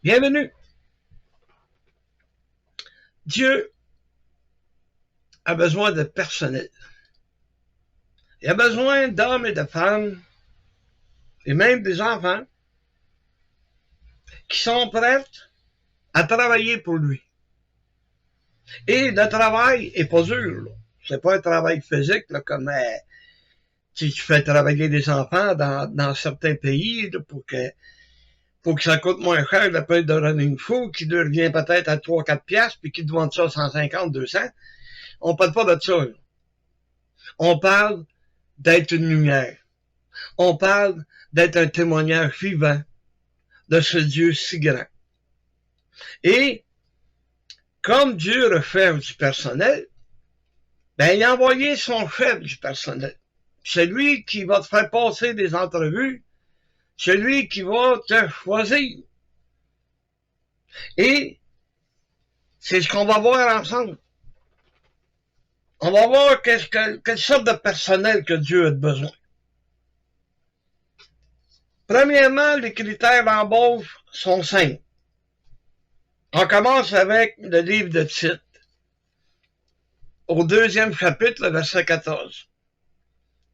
Bienvenue. Dieu a besoin de personnel. Il a besoin d'hommes et de femmes, et même des enfants, qui sont prêts à travailler pour lui. Et le travail est pas dur. C'est pas un travail physique, là, comme si tu fais travailler des enfants dans certains pays là, pour que ça coûte moins cher le pain de running food qui devient peut-être à 3-4 piastres puis qui te vendent ça 150, 200. On parle pas de ça. Là. On parle d'être une lumière. On parle d'être un témoignage vivant de ce Dieu si grand. Et comme Dieu recherche du personnel, ben il a envoyé son chef du personnel. C'est lui qui va te faire passer des entrevues. C'est lui qui va te choisir. Et c'est ce qu'on va voir ensemble. On va voir quelle sorte de personnel que Dieu a besoin. Premièrement, les critères d'embauche sont simples. On commence avec le livre de Tite, au 2e chapitre, le verset 14.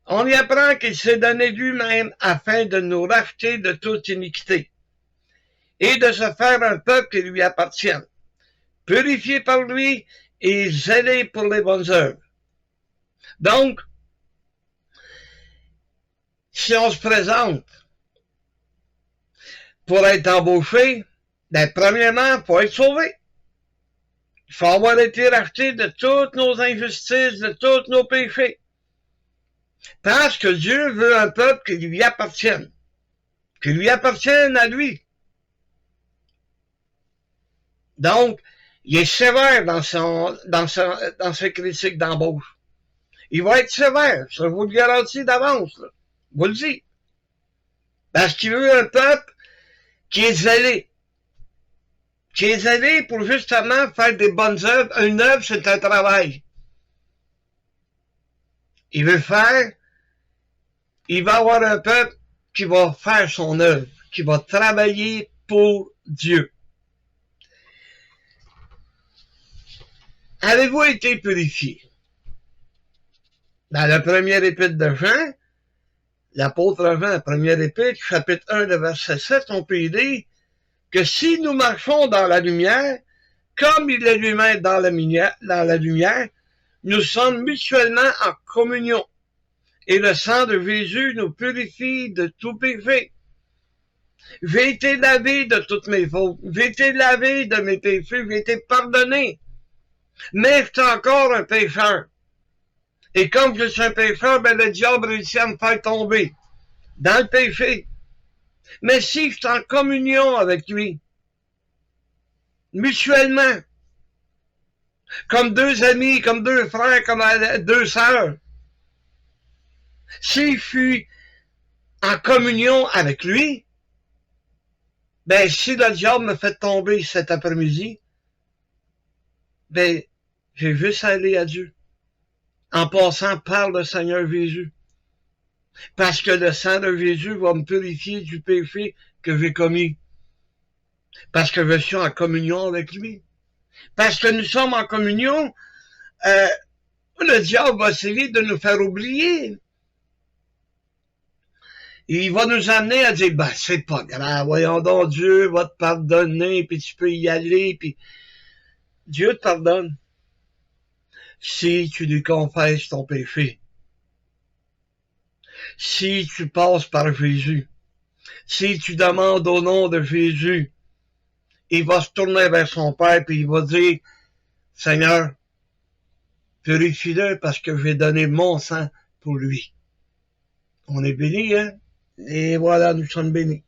On y apprend qu'il s'est donné lui-même afin de nous racheter de toute iniquité et de se faire un peuple qui lui appartienne, purifié par lui et zélé pour les bonnes œuvres. Donc, si on se présente pour être embauché, ben, premièrement, il faut être sauvé. Il faut avoir été racheté de toutes nos injustices, de tous nos péchés. Parce que Dieu veut un peuple qui lui appartienne à lui. Donc, il est sévère dans ses critiques d'embauche. Il va être sévère, ça je vous le garantis d'avance, là. Je vous le dis. Parce qu'il veut un peuple qui est zélé pour justement faire des bonnes œuvres. Une œuvre, c'est un travail. Il va avoir un peuple qui va faire son œuvre, qui va travailler pour Dieu. Avez-vous été purifié? Dans la première épître de Jean, l'apôtre Jean, première épître, chapitre 1, le verset 7, on peut y dire que si nous marchons dans la lumière, comme il est lui-même dans la lumière, nous sommes mutuellement en communion. Et le sang de Jésus nous purifie de tout péché. J'ai été lavé de toutes mes fautes. J'ai été lavé de mes péchés. J'ai été pardonné. Mais je suis encore un pécheur. Et comme je suis un pécheur, ben le diable réussit à me faire tomber dans le péché. Mais si je suis en communion avec lui, mutuellement, comme deux amis, comme deux frères, comme deux sœurs, si je suis en communion avec lui, ben si le diable me fait tomber cet après-midi, ben j'ai juste à aller à Dieu en passant par le Seigneur Jésus. Parce que le sang de Jésus va me purifier du péché que j'ai commis. Parce que je suis en communion avec lui. Parce que nous sommes en communion, le diable va essayer de nous faire oublier. Il va nous amener à dire, ben, c'est pas grave, voyons donc, Dieu va te pardonner, puis tu peux y aller, puis Dieu te pardonne si tu lui confesses ton péché. Si tu passes par Jésus, si tu demandes au nom de Jésus, il va se tourner vers son Père puis il va dire, Seigneur, purifie-le parce que j'ai donné mon sang pour lui. On est bénis, hein? Et voilà, nous sommes bénis.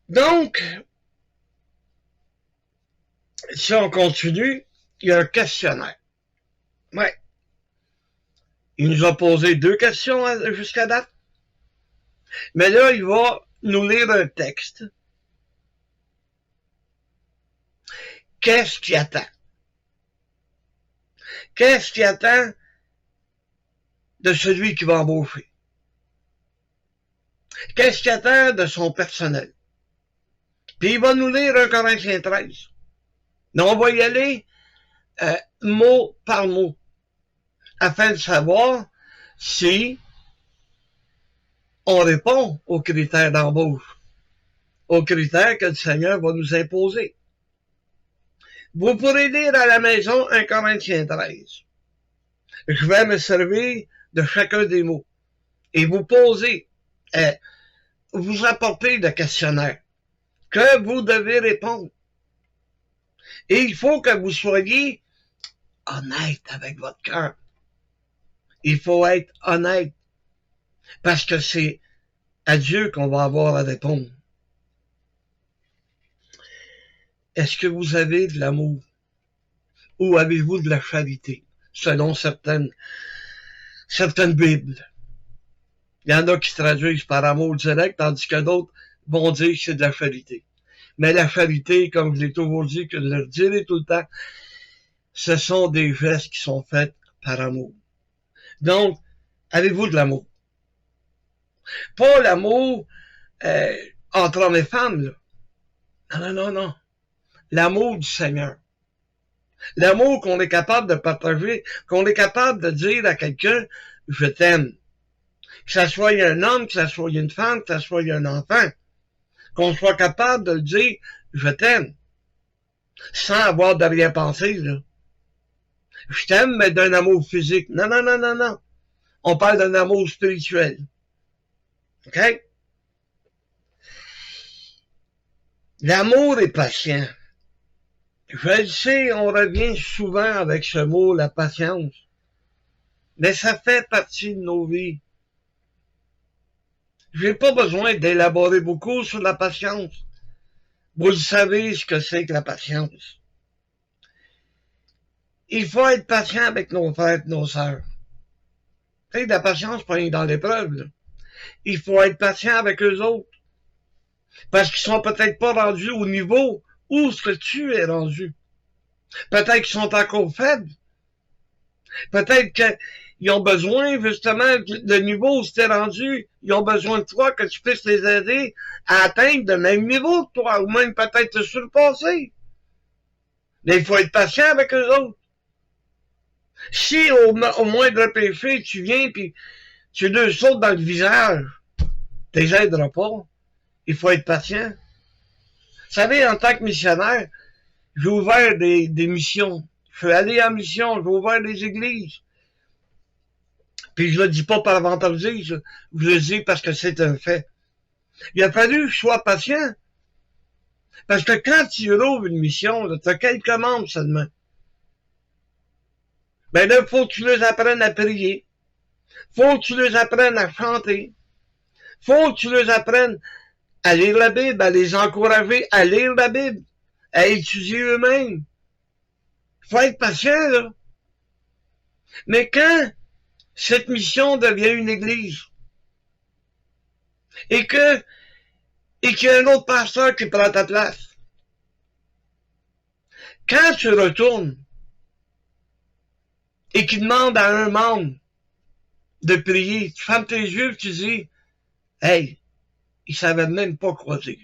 Donc, si on continue, il y a un questionnaire. Ouais. Il nous a posé 2 questions jusqu'à date. Mais là, il va nous lire un texte. Qu'est-ce qui attend? Qu'est-ce qui attend de celui qui va embaucher? Qu'est-ce qui attend de son personnel? Puis il va nous lire 1 Corinthiens 13. Donc on va y aller mot par mot, afin de savoir si on répond aux critères d'embauche, aux critères que le Seigneur va nous imposer. Vous pourrez lire à la maison 1 Corinthiens 13. Je vais me servir de chacun des mots et vous poser, vous apporter le questionnaire que vous devez répondre. Et il faut que vous soyez honnête avec votre cœur. Il faut être honnête parce que c'est à Dieu qu'on va avoir à répondre. Est-ce que vous avez de l'amour ou avez-vous de la charité selon certaines Bibles? Il y en a qui se traduisent par amour direct, tandis que d'autres vont dire que c'est de la charité. Mais la charité, comme je l'ai toujours dit, que je le dirai tout le temps, ce sont des gestes qui sont faits par amour. Donc, avez-vous de l'amour? Pas l'amour entre hommes et femmes, là. Non. L'amour du Seigneur. L'amour qu'on est capable de partager, qu'on est capable de dire à quelqu'un, je t'aime. Que ça soit un homme, que ça soit une femme, que ça soit un enfant. Qu'on soit capable de le dire, je t'aime. Sans avoir d'arrière-pensée, là. Je t'aime, mais d'un amour physique. Non. On parle d'un amour spirituel. OK? L'amour est patient. Je le sais, on revient souvent avec ce mot, la patience. Mais ça fait partie de nos vies. J'ai pas besoin d'élaborer beaucoup sur la patience. Vous le savez ce que c'est que la patience. Il faut être patient avec nos frères et nos sœurs. Tu sais, la patience, pas dans l'épreuve, là. Il faut être patient avec eux autres. Parce qu'ils sont peut-être pas rendus au niveau où ce que tu es rendu. Peut-être qu'ils sont encore faibles. Peut-être qu'ils ont besoin, justement, du niveau où tu es rendu, ils ont besoin de toi, que tu puisses les aider à atteindre le même niveau que toi, ou même peut-être te surpasser. Mais il faut être patient avec eux autres. Si au moindre péché, tu viens puis tu leur sautes dans le visage, tu les aideras pas. Il faut être patient. Vous savez, en tant que missionnaire, j'ai ouvert des missions. Je suis allé en mission, j'ai ouvert des églises. Puis je le dis pas par vantardise, je le dis parce que c'est un fait. Il a fallu que je sois patient. Parce que quand tu rouvres une mission, tu as quelques membres seulement. Ben là, faut que tu les apprennes à prier. Faut que tu les apprennes à chanter. Faut que tu les apprennes à lire la Bible, à les encourager à lire la Bible, à étudier eux-mêmes. Faut être patient, là. Mais quand cette mission devient une église, et qu'il y a un autre pasteur qui prend ta place, quand tu retournes, et qu'il demande à un membre de prier, tu fermes tes yeux et tu dis, hey, il savait même pas quoi dire.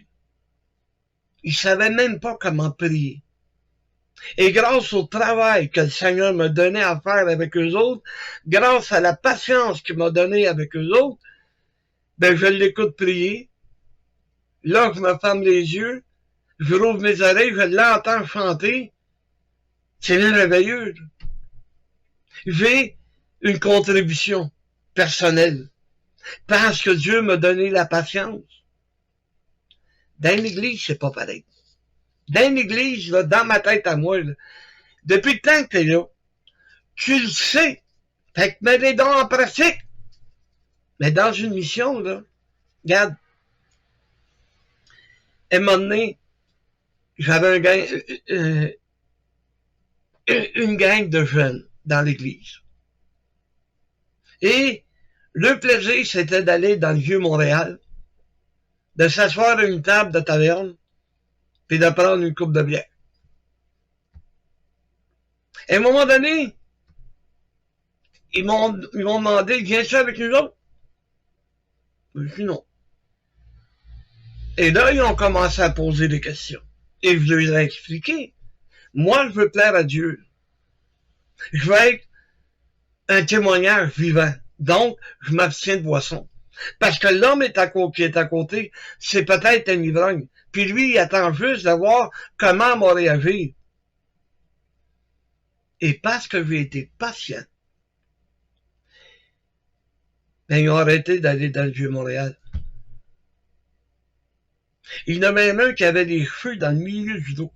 Il savait même pas comment prier. Et grâce au travail que le Seigneur m'a donné à faire avec eux autres, grâce à la patience qu'il m'a donnée avec eux autres, ben je l'écoute prier. Là, je me ferme les yeux, je rouvre mes oreilles, je l'entends chanter. C'est merveilleux. J'ai une contribution personnelle parce que Dieu m'a donné la patience. Dans l'église, c'est pas pareil. Dans l'église, là, dans ma tête à moi, là, depuis le temps que t'es là, tu le sais. Fait que mets les dons en pratique. Mais dans une mission, là, regarde, à un moment donné, j'avais une gang de jeunes dans l'église. Et le plaisir, c'était d'aller dans le Vieux-Montréal, de s'asseoir à une table de taverne, puis de prendre une coupe de bière. À un moment donné, ils m'ont demandé, viens-tu avec nous autres? Je dis non. Et là, ils ont commencé à poser des questions. Et je leur ai expliqué. Moi, je veux plaire à Dieu. Je veux être un témoignage vivant. Donc, je m'abstiens de boisson. Parce que l'homme qui est à côté, c'est peut-être un ivrogne. Puis lui, il attend juste de voir comment on va réagir. Et parce que j'ai été patient, ben, ils ont arrêté d'aller dans le Vieux-Montréal. Il y en a même un qui avait des cheveux dans le milieu du dos.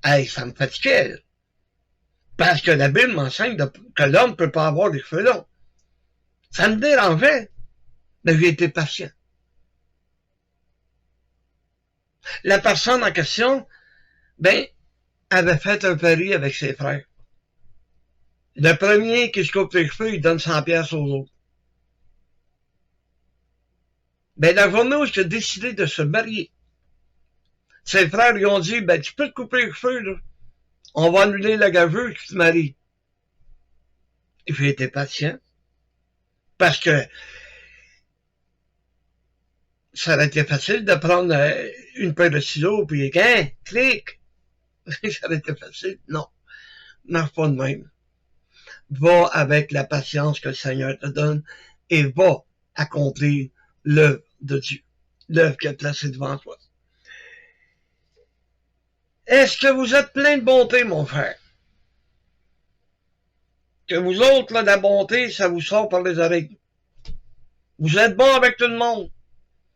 Hey, ça me fatiguait. Là. Parce que la Bible m'enseigne que l'homme ne peut pas avoir des cheveux longs. Ça me dérangeait, mais j'ai été patient. La personne en question, ben, avait fait un pari avec ses frères. Le premier qui se coupe les cheveux, il donne 100 pièces aux autres. Ben, la journée où il a décidé de se marier, ses frères lui ont dit, ben, tu peux te couper les cheveux, là. On va annuler la gageuse, tu te maries. Et j'ai été patient. Parce que ça aurait été facile de prendre une paire de ciseaux, puis, clic. Ça aurait été facile. Non. Marche pas de même. Va avec la patience que le Seigneur te donne et va accomplir l'œuvre de Dieu. L'œuvre qu'il a placée devant toi. Est-ce que vous êtes plein de bonté, mon frère? Que vous autres, là, la bonté, ça vous sort par les oreilles. Vous êtes bon avec tout le monde.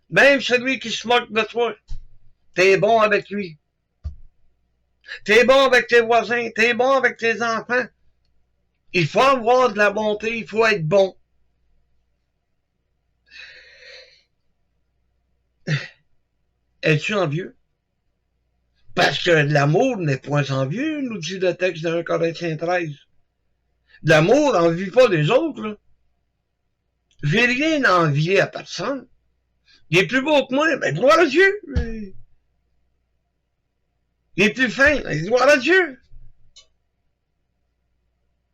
Même celui qui se moque de toi. T'es bon avec lui. T'es bon avec tes voisins. T'es bon avec tes enfants. Il faut avoir de la bonté. Il faut être bon. Es-tu envieux? Parce que l'amour n'est point envieux, nous dit le texte de 1 Corinthiens 13. L'amour n'envie pas les autres, là. J'ai rien à envier à personne. Il est plus beau que moi, mais gloire à Dieu. Il est plus fin, mais gloire à Dieu.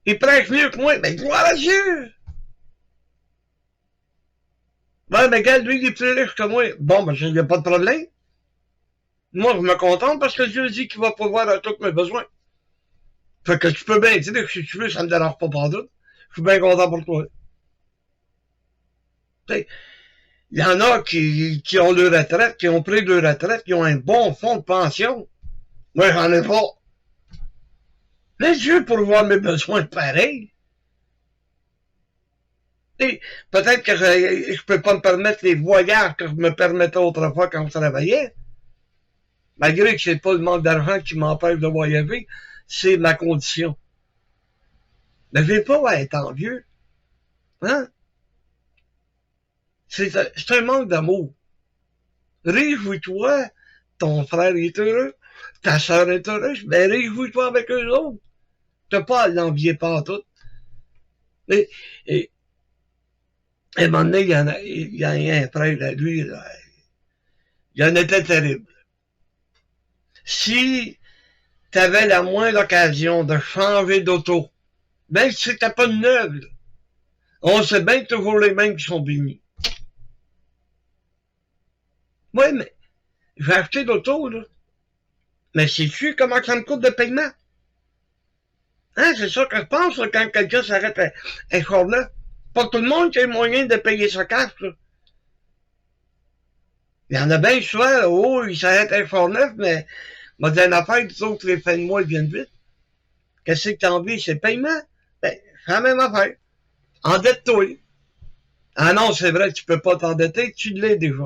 Il prêche mieux que moi, mais gloire à Dieu. Ben, regarde, lui, il est plus riche que moi. Bon, ben, il n'y a pas de problème. Moi, je me contente parce que Dieu dit qu'il va pouvoir à tous mes besoins. Fait que tu peux bien dire que si tu veux, ça me dérange pas partout. Je suis bien content pour toi. Il y en a qui ont leur retraite, qui ont pris leur retraite, qui ont un bon fonds de pension. Moi, j'en ai pas. Mais Dieu pour voir mes besoins pareils. Et peut-être que je peux pas me permettre les voyages que je me permettais autrefois quand je travaillais. Malgré que c'est pas le manque d'argent qui m'empêche de voyager, c'est ma condition. Mais je vais pas être envieux. Hein? C'est un manque d'amour. Réjouis-toi, ton frère est heureux, ta sœur est heureuse, mais réjouis-toi avec eux autres. T'as pas à l'envier pas tout. Et à un moment donné, il y a un frère à lui, là, il en était terrible. Si t'avais la moindre occasion de changer d'auto, même si c'était pas une neuve, là, on sait bien que toujours les mêmes qui sont bénis. Ouais, mais j'ai acheté d'auto, là. Mais sais-tu comment ça me coûte de paiement? Hein, c'est ça que je pense, là, quand quelqu'un s'arrête à un Char-neuf. Pas tout le monde qui a les moyens de payer sa cash, là. Il y en a bien souvent, là, oh, ils s'arrêtent à un Char-neuf, mais, m'a dit une affaire, les autres, les fins de mois, ils viennent vite. Qu'est-ce que t'as envie, c'est le paiement? Ben, c'est la même affaire. Endette-toi. Ah non, c'est vrai, tu peux pas t'endetter, tu l'es déjà.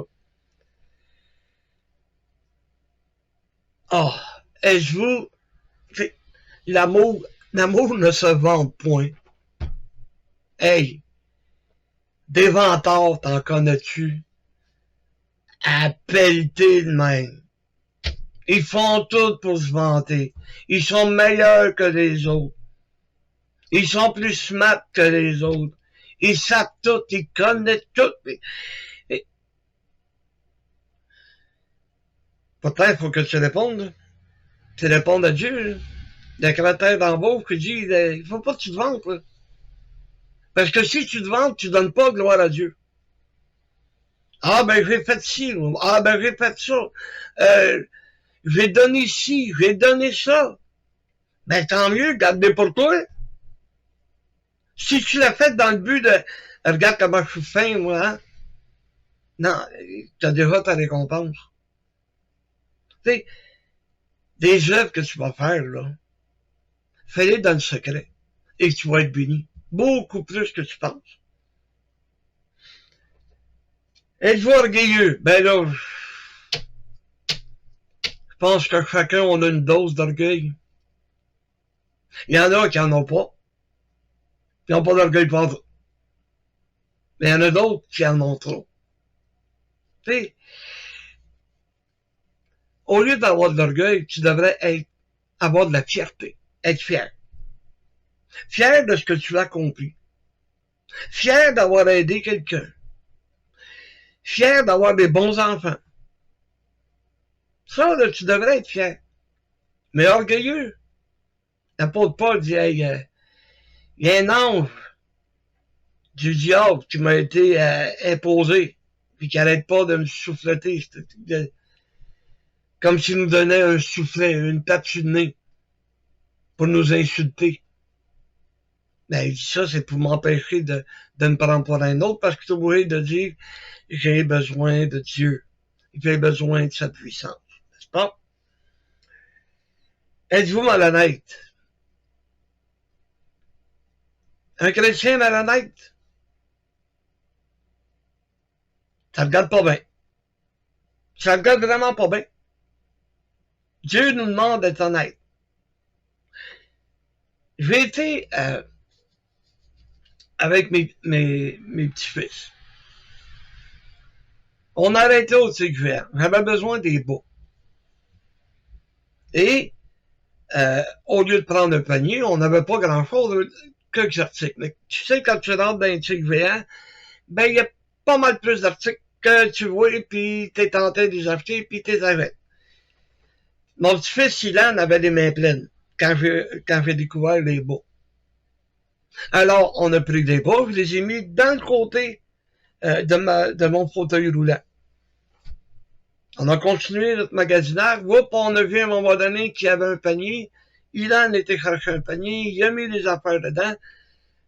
Ah, êtes-vous, l'amour ne se vend point. Hey, des vantards, t'en connais-tu? À pelleter de même. Ils font tout pour se vanter. Ils sont meilleurs que les autres. Ils sont plus smart que les autres. Ils savent tout, ils connaissent tout. Pourtant, il faut que tu répondes. Tu répondes à Dieu. Là. Le cratère d'embauche qui dit, il faut pas que tu te vantes. Là. Parce que si tu te vantes, tu donnes pas gloire à Dieu. Ah, ben, j'ai fait ci, ah, ben, j'ai fait ça. Euh, j'ai donné ci, j'ai donné ça. Ben, tant mieux, gardez pour toi. Si tu l'as fait dans le but de, regarde comment je suis fin, moi, hein? Non, t'as déjà ta récompense. Tu sais, des œuvres que tu vas faire, là, fais-les dans le secret. Et tu vas être béni. Beaucoup plus que tu penses. Êtes-vous orgueilleux? Ben là, je pense que chacun, on a une dose d'orgueil. Il y en a qui en ont pas. Qui n'ont pas d'orgueil pour eux. Mais il y en a d'autres qui en ont trop. Tu sais, au lieu d'avoir de l'orgueil, tu devrais avoir de la fierté. Être fier. Fier de ce que tu as accompli. Fier d'avoir aidé quelqu'un. Fier d'avoir des bons enfants. Ça, là, tu devrais être fier. Mais orgueilleux. L'apôtre Paul dit, hey, il y a un ange du diable qui m'a été imposé, puis qui arrête pas de me souffleter, comme s'il nous donnait un soufflet, une tape sur le nez, pour nous insulter. Ben, ça, c'est pour m'empêcher de me prendre pour un autre, parce que tu es obligé de dire, j'ai besoin de Dieu, j'ai besoin de sa puissance, n'est-ce pas? Êtes-vous malhonnête? Un chrétien malhonnête? Ça regarde pas bien. Ça regarde vraiment pas bien. Dieu nous demande d'être honnête. J'ai été avec mes petits-fils. On a arrêté au TQR. J'avais besoin des bas. Et au lieu de prendre un panier, on n'avait pas grand-chose, quelques articles. Mais tu sais, quand tu rentres dans un TQR, ben il y a pas mal plus d'articles que tu vois, puis t'es tenté de les acheter, puis t'es avec. Mon petit-fils, il en avait les mains pleines quand j'ai découvert les bas. Alors, on a pris des bas, je les ai mis dans le côté de mon fauteuil roulant. On a continué notre magasinage. On a vu à un moment donné qu'il y avait un panier. Il en était chercher un panier. Il a mis les affaires dedans.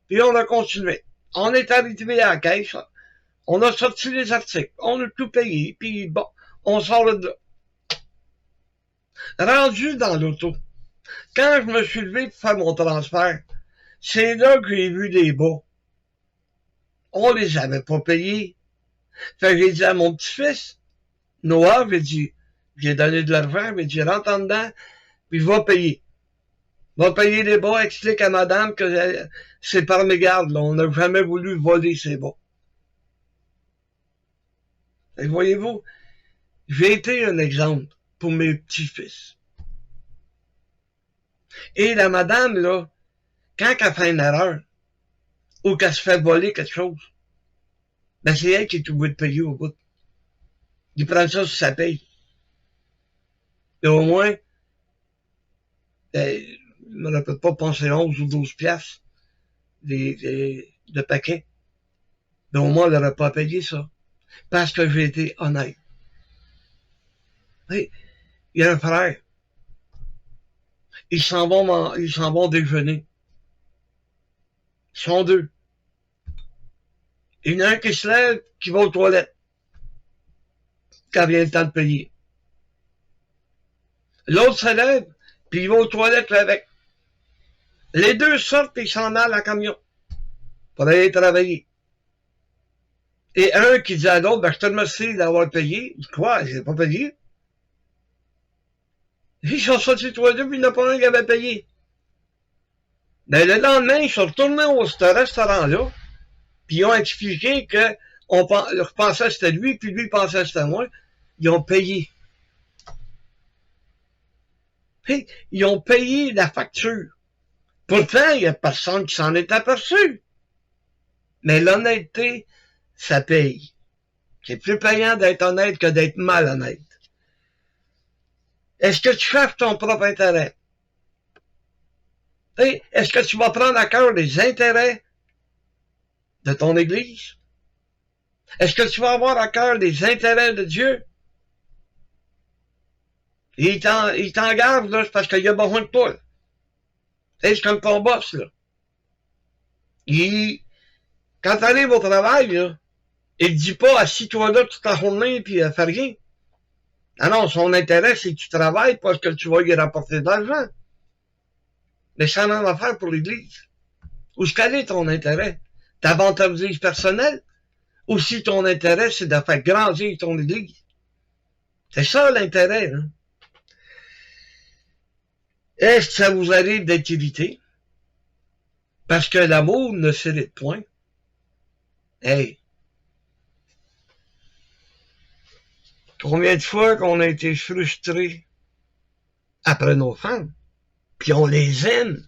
Puis on a continué. On est arrivé à la caisse. On a sorti les articles. On a tout payé. Puis bon, on sort de là. Rendu dans l'auto. Quand je me suis levé pour faire mon transfert, c'est là que j'ai vu les bas. On les avait pas payés. Fait que j'ai dit à mon petit-fils, Noah, j'ai donné de l'argent, j'ai dit, rentre en dedans, puis va payer. Va payer les bas, explique à madame que c'est par mégarde, là. On n'a jamais voulu voler ces bas. Et voyez-vous, j'ai été un exemple pour mes petits-fils. Et la madame, là, quand elle fait une erreur, ou qu'elle se fait voler quelque chose, ben c'est elle qui est obligée de payer au bout. Il prend ça sur sa paye. Et au moins, je me rappelle pas penser 11 ou 12 piastres de paquet. Mais au moins, elle n'aurait pas payé ça. Parce que j'ai été honnête. Il y a un frère. Ils s'en vont déjeuner. Ils sont deux. Il y en a un qui se lève, qui va aux toilettes. Quand vient le temps de payer. L'autre se lève, puis il va aux toilettes avec. Les deux sortent et ils s'en allent en camion. Pour aller travailler. Et un qui dit à l'autre, ben, je te remercie d'avoir payé. Il dit, quoi, j'ai pas payé? Ils sont sortis tous les deux, puis il n'y en a pas un qui avait payé. Ben, le lendemain, ils sont retournés au restaurant-là, puis ils ont expliqué que je pensais que c'était lui, puis lui pensait que c'était moi. Ils ont payé. Puis, ils ont payé la facture. Pourtant, il n'y a personne qui s'en est aperçu. Mais l'honnêteté, ça paye. C'est plus payant d'être honnête que d'être malhonnête. Est-ce que tu cherches ton propre intérêt? Est-ce que tu vas prendre à cœur les intérêts de ton Église? Est-ce que tu vas avoir à cœur les intérêts de Dieu? Il t'engage, là, c'est parce qu'il a besoin de toi. C'est comme ton boss, là. Quand tu arrives au travail, là, il te dit pas, assis-toi là toute la journée, puis fais rien. Ah non, son intérêt, c'est que tu travailles parce que tu vas y rapporter de l'argent. Mais c'est la même affaire pour l'Église. Où quel est ton intérêt? Ta vantardise personnelle? Ou si ton intérêt, c'est de faire grandir ton Église? C'est ça l'intérêt, hein? Est-ce que ça vous arrive d'être irrité? Parce que l'amour ne s'irrite point. Hey! Combien de fois qu'on a été frustrés après nos femmes? Puis on les aime.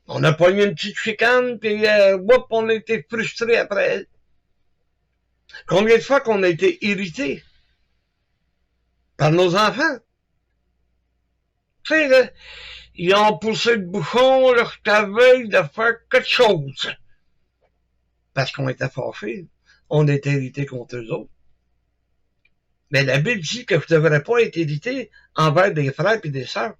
On a pogné une petite chicane, puis on a été frustrés après elle. Combien de fois qu'on a été irrités par nos enfants? Tu sais, là, ils ont poussé le bouchon leur veille de faire quelque chose. Parce qu'on était fâchés. On était irrités contre eux autres. Mais la Bible dit que je ne devrais pas être irrité envers des frères et des sœurs.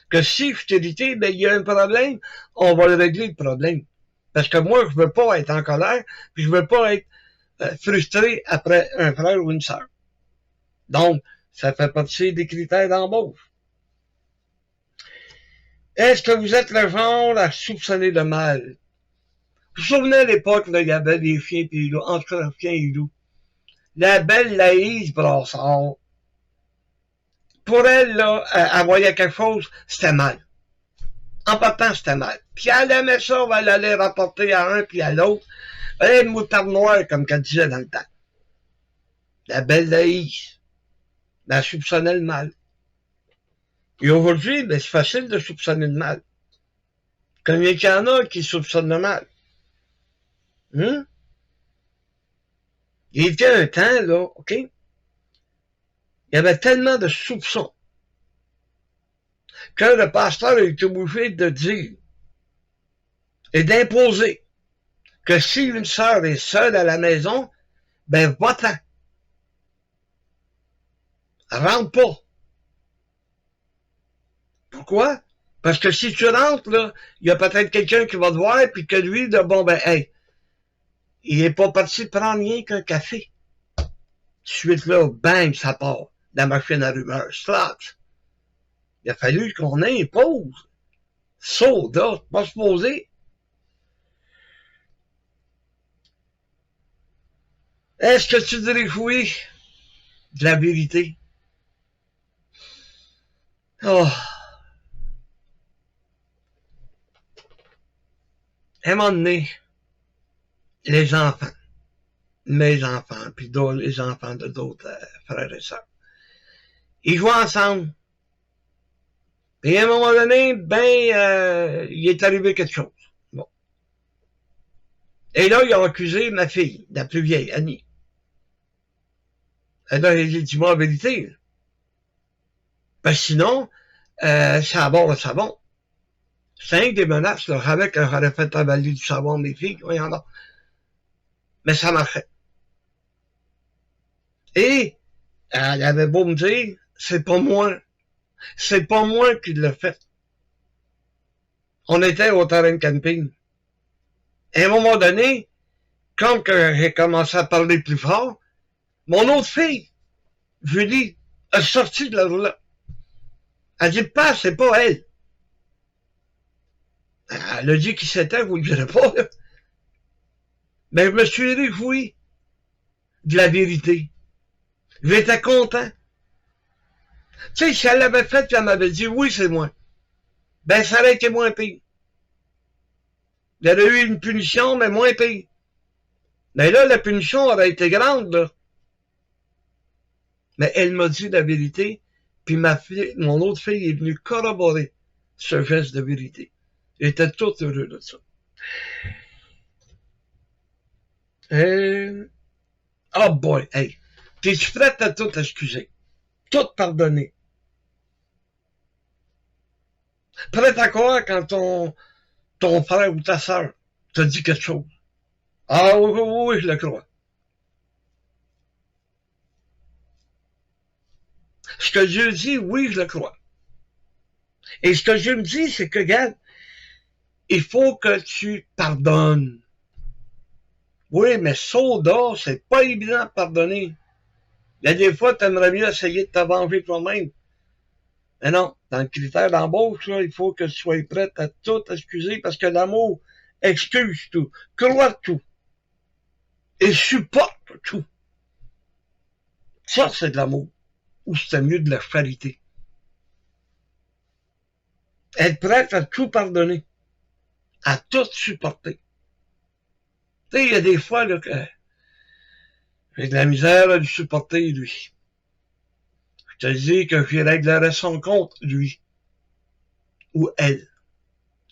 Que si je suis irrité, ben, il y a un problème, on va le régler le problème. Parce que moi, je veux pas être en colère, puis je veux pas être frustré après un frère ou une sœur. Donc, ça fait partie des critères d'embauche. Est-ce que vous êtes le genre à soupçonner le mal? Vous vous souvenez à l'époque, là, il y avait des chiens et des loups, entre chiens et loups. La belle Laïs Brassard, pour elle, là, elle voyait quelque chose, c'était mal. En partant, c'était mal. Puis elle aimait ça, elle allait rapporter à un puis à l'autre. Elle est une moutarde noire, comme qu'elle disait dans le temps. La belle Laïs, elle soupçonnait le mal. Et aujourd'hui, ben, c'est facile de soupçonner le mal. Combien qu'il y en a qui soupçonnent le mal? Hein? Il y a un temps, là, OK? Il y avait tellement de soupçons que le pasteur a été obligé de dire et d'imposer que si une sœur est seule à la maison, ben va-t'en. Rentre pas. Pourquoi? Parce que si tu rentres, là, il y a peut-être quelqu'un qui va te voir, puis que lui, de bon, ben, hey, il est pas parti prendre rien qu'un café. Suite là, bang, ça part. La machine à rumeurs, slack. Il a fallu qu'on impose. Soda, pas se poser. Est-ce que tu te réjouis de la vérité? Oh. À un moment donné, les enfants, mes enfants, puis les enfants de d'autres frères et sœurs, ils jouent ensemble. Et à un moment donné, ben, il est arrivé quelque chose. Bon. Et là, ils ont accusé ma fille, la plus vieille, Annie. Et là, il dit, dis-moi la vérité. Ben, sinon, ça aborde le savon. 5 des menaces, là, avec qu'elle aurait fait avaler du savon mes filles, il y en a. Mais ça marchait. Et, elle avait beau me dire, c'est pas moi qui l'ai fait. On était au terrain de camping. Et à un moment donné, quand j'ai commencé à parler plus fort, mon autre fille, Julie, a sorti de la roulotte. Elle dit, pas, c'est pas elle. Elle a dit qui c'était, je vous le dirai pas, là. Mais je me suis réjoui de la vérité. J'étais content. Tu sais, si elle l'avait fait, elle m'avait dit, oui, c'est moi. Ben, ça aurait été moins pire. Il y aurait eu une punition, mais moins pire. Mais là, la punition aurait été grande, là. Mais elle m'a dit la vérité, puis mon autre fille est venue corroborer ce geste de vérité. J'étais tout heureux de ça. Oh boy, hey. T'es-tu prête à tout excuser? Tout pardonner? Prête à quoi quand ton frère ou ta sœur te dit quelque chose? Ah oui, oui, oui, je le crois. Ce que Dieu dit, oui, je le crois. Et ce que Dieu me dit, c'est que, regarde, il faut que tu pardonnes. Oui, mais soda, c'est pas évident de pardonner. Il y a des fois, tu aimerais mieux essayer de te venger toi-même. Mais non, dans le critère d'embauche, là, il faut que tu sois prête à tout excuser parce que l'amour excuse tout, croit tout et supporte tout. Ça, c'est de l'amour. Ou c'est mieux de la charité. Être prête à tout pardonner, à tout supporter. Tu sais, il y a des fois là, que j'ai de la misère à lui supporter, lui. Je te dis que je réglerais son compte, lui. Ou elle.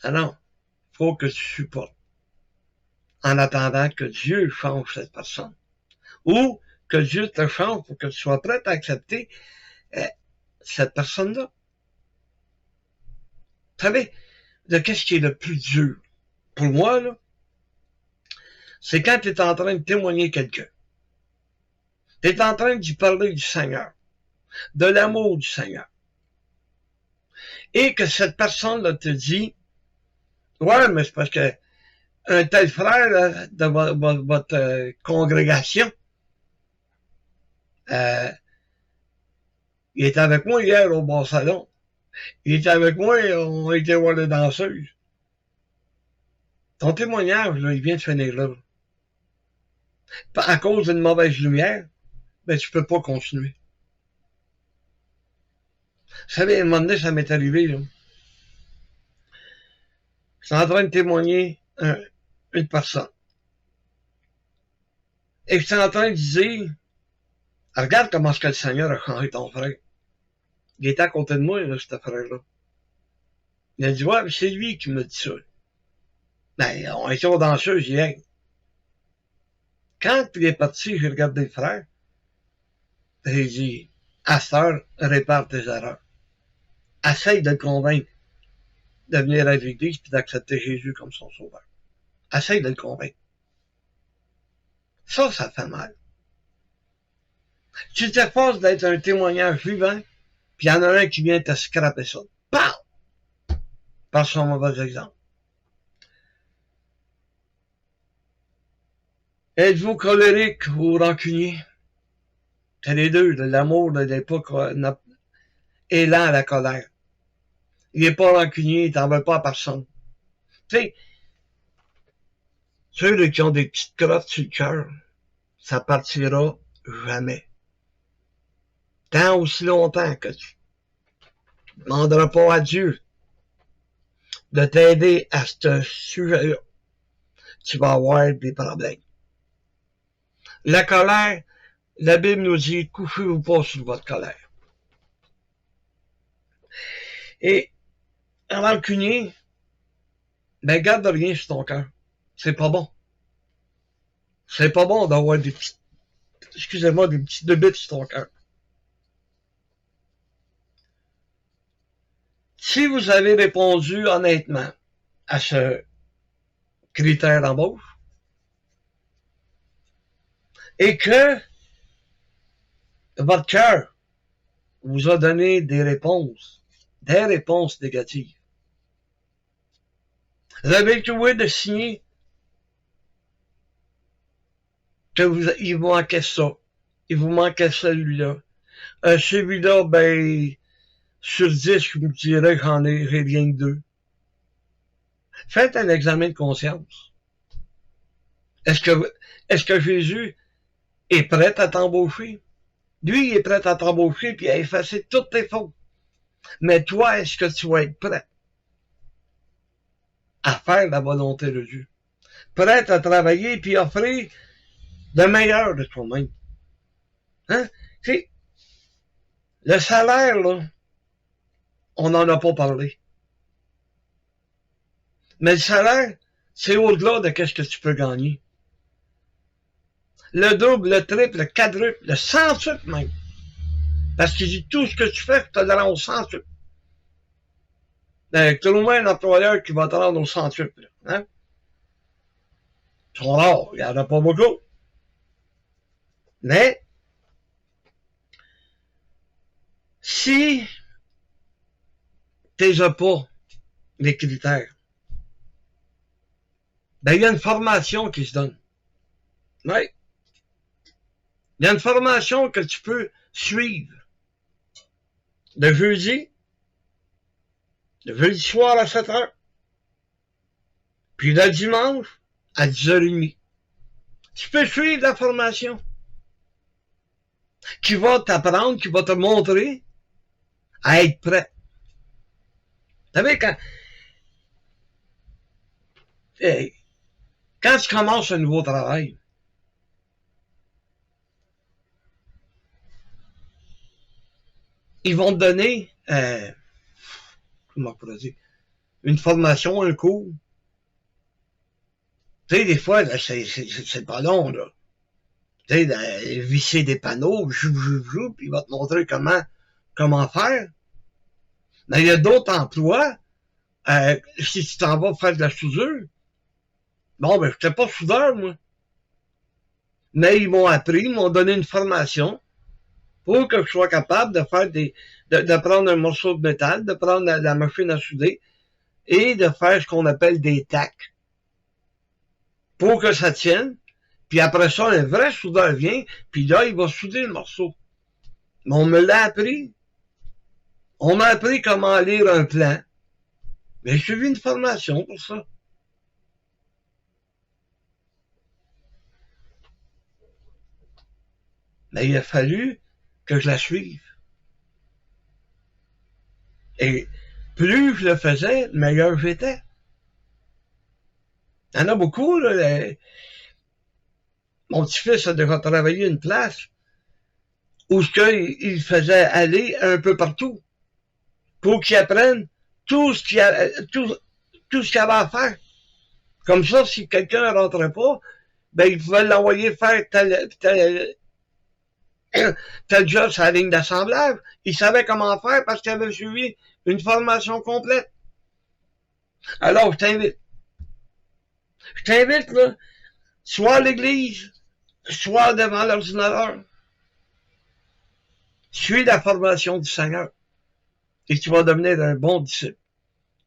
Ah non, faut que tu supportes. En attendant que Dieu change cette personne. Ou que Dieu te change pour que tu sois prêt à accepter cette personne-là. Vous savez, de qu'est-ce qui est le plus dur? Pour moi, là, c'est quand tu es en train de témoigner quelqu'un. Tu es en train d'y parler du Seigneur, de l'amour du Seigneur. Et que cette personne-là te dit, ouais, mais c'est parce que un tel frère là, de votre congrégation, il était avec moi hier au bon salon. Il était avec moi et on a été voir les danseuses. Ton témoignage, là, il vient de finir là. À cause d'une mauvaise lumière, ben tu peux pas continuer. Vous savez, à un moment donné, ça m'est arrivé, là. Je suis en train de témoigner une personne. Et je suis en train de dire, regarde comment est-ce que le Seigneur a changé ton frère. Il était à côté de moi, là, ce frère-là. Il a dit, ouais, c'est lui qui m'a dit ça. Ben, on était aux danseuses hier. Quand il est parti, j'ai regardé le frère. J'ai dit, à cette heure, répare tes erreurs. Essaye de le convaincre de venir à l'église et d'accepter Jésus comme son sauveur. Essaye de le convaincre. Ça fait mal. Tu t'efforces d'être un témoignage vivant, puis il y en a un qui vient te scraper ça. Pow! Par son mauvais exemple. Êtes-vous colérique ou rancunier? C'est les deux, l'amour n'est pas élan à la colère. Il n'est pas rancunier, il t'en veut pas à personne. Tu sais, ceux qui ont des petites crottes sur le cœur, ça partira jamais. Tant aussi longtemps que tu ne demanderas pas à Dieu de t'aider à ce sujet-là, tu vas avoir des problèmes. La colère, la Bible nous dit, couchez-vous pas sur votre colère. Et en rancunier, ben garde rien sur ton cœur. C'est pas bon. C'est pas bon d'avoir des petits, excusez-moi, des petits débites sur ton cœur. Si vous avez répondu honnêtement à ce critère d'embauche, et que votre cœur vous a donné des réponses négatives, vous avez le droit de signer que il vous manquait ça, il vous manquait celui-là. Celui-là, ben, sur 10, je me dirais que j'en ai rien que 2. Faites un examen de conscience. Est-ce que Jésus est prêt à t'embaucher? Lui, il est prêt à t'embaucher puis à effacer toutes tes fautes. Mais toi, est-ce que tu vas être prêt à faire la volonté de Dieu? Prêt à travailler puis offrir le meilleur de toi-même? Hein? C'est, le salaire, là, on n'en a pas parlé. Mais le salaire, c'est au-delà de qu'est-ce que tu peux gagner. Le double, le triple, le quadruple, le centuple même. Parce qu'il dit tout ce que tu fais, tu te le rends au centuple. Ben, trouve-moi un employeur qui va te rendre au centuple. Hein? Ils sont rares, il n'y en a pas beaucoup. Mais, Si t'es pas les critères, ben il y a une formation qui se donne. Ouais. Il y a une formation que tu peux suivre. Le jeudi soir à 7h, puis le dimanche à 10h30. Tu peux suivre la formation qui va t'apprendre, qui va te montrer à être prêt. Vous savez, quand tu commences un nouveau travail, ils vont te donner, comment on pourrait dire, une formation, un cours. Tu sais, des fois, là, c'est pas long, là. Tu sais, visser des panneaux, puis il va te montrer comment faire. Mais il y a d'autres emplois, si tu t'en vas faire de la soudure, bon, ben, je n'étais pas soudeur, moi. Mais ils m'ont appris, ils m'ont donné une formation pour que je sois capable de faire de prendre un morceau de métal, de prendre la machine à souder et de faire ce qu'on appelle des tacs pour que ça tienne. Puis après ça, un vrai soudeur vient, puis là, il va souder le morceau. Mais on me l'a appris. On m'a appris comment lire un plan. Mais j'ai suivi une formation pour ça. Mais il a fallu que je la suive. Et plus je le faisais, meilleur j'étais. Il y en a beaucoup, là. Mon petit-fils a déjà travaillé une place où il faisait aller un peu partout pour qu'il apprenne tout ce qu'il avait à faire. Comme ça, si quelqu'un ne rentrait pas, ben, il pouvait l'envoyer faire tel job sur la ligne d'assemblage. Il savait comment faire parce qu'il avait suivi une formation complète. Alors, je t'invite, là, soit à l'église, soit devant l'ordinateur. Suis la formation du Seigneur et tu vas devenir un bon disciple.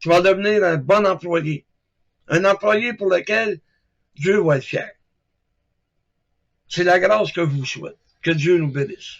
Tu vas devenir un bon employé. Un employé pour lequel Dieu va être fier. C'est la grâce que je vous souhaite. Que Dieu nous bénisse.